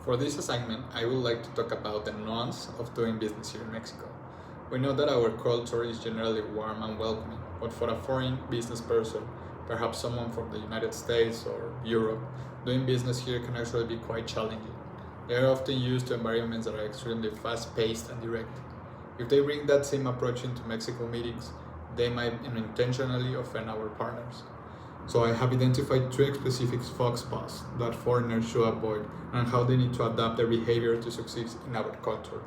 For this assignment, I would like to talk about the nuance of doing business here in Mexico. We know that our culture is generally warm and welcoming, but for a foreign business person, perhaps someone from the United States or Europe, doing business here can actually be quite challenging. They are often used to environments that are extremely fast-paced and direct. If they bring that same approach into Mexico meetings, they might unintentionally offend our partners. So I have identified three specific faux pas that foreigners should avoid and how they need to adapt their behavior to succeed in our culture.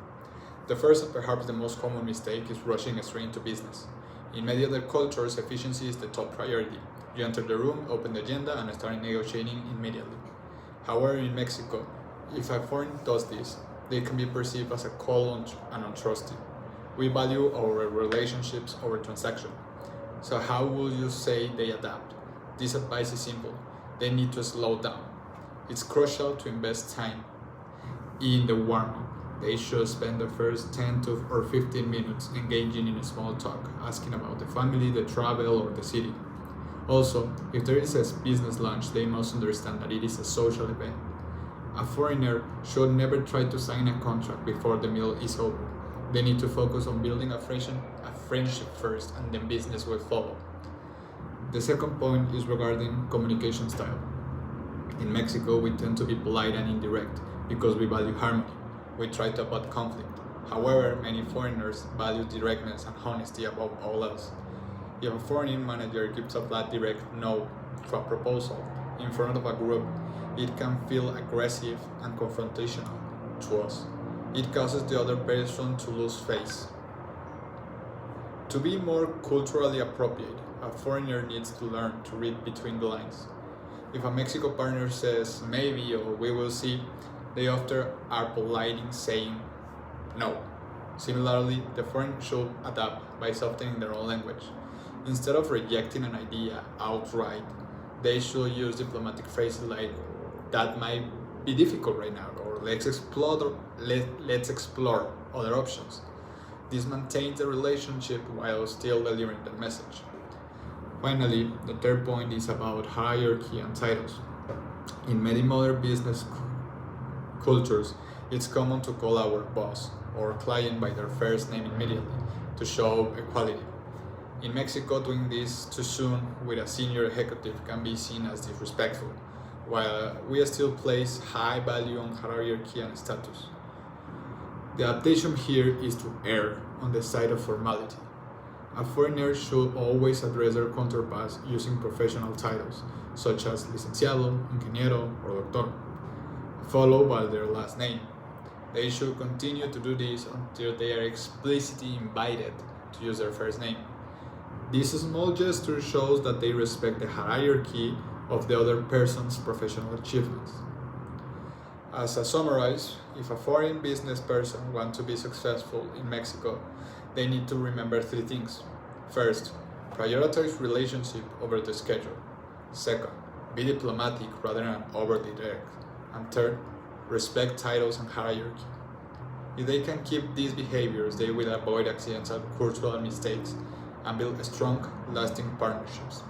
The first and perhaps the most common mistake is rushing straight into business. In many other cultures, efficiency is the top priority. You enter the room, open the agenda, and start negotiating immediately. However, in Mexico, if a foreigner does this, they can be perceived as a cold and untrusting. We value our relationships over transaction. So how will you say they adapt? This advice is simple. They need to slow down. It's crucial to invest time in the warm-up. They should spend the first 10 to or 15 minutes engaging in a small talk, asking about the family, the travel, or the city. Also, if there is a business lunch, they must understand that it is a social event. A foreigner should never try to sign a contract before the meal is over. They need to focus on building a friendship first, and then business will follow. The second point is regarding communication style. In Mexico, we tend to be polite and indirect because we value harmony. We try to avoid conflict. However, many foreigners value directness and honesty above all else. If a foreign manager gives a flat direct no to a proposal in front of a group, it can feel aggressive and confrontational to us. It causes the other person to lose face. To be more culturally appropriate, a foreigner needs to learn to read between the lines. If a Mexico partner says maybe or we will see, they often are polite in saying no. Similarly, the foreigner should adapt by softening their own language. Instead of rejecting an idea outright, they should use diplomatic phrases like that might be difficult right now, or let's explore other options. This maintains the relationship while still delivering the message. Finally, the third point is about hierarchy and titles. In many modern business cultures, it's common to call our boss or client by their first name immediately to show equality. In Mexico, doing this too soon with a senior executive can be seen as disrespectful, while we still place high value on hierarchy and status. The adaptation here is to err on the side of formality. A foreigner should always address their counterparts using professional titles, such as licenciado, ingeniero, or doctor, followed by their last name. They should continue to do this until they are explicitly invited to use their first name. This small gesture shows that they respect the hierarchy of the other person's professional achievements. As a summarize, if a foreign business person wants to be successful in Mexico, they need to remember three things. First, prioritize relationship over the schedule. Second, be diplomatic rather than overly direct. And third, respect titles and hierarchy. If they can keep these behaviors, they will avoid accidental cultural mistakes and build strong, lasting partnerships.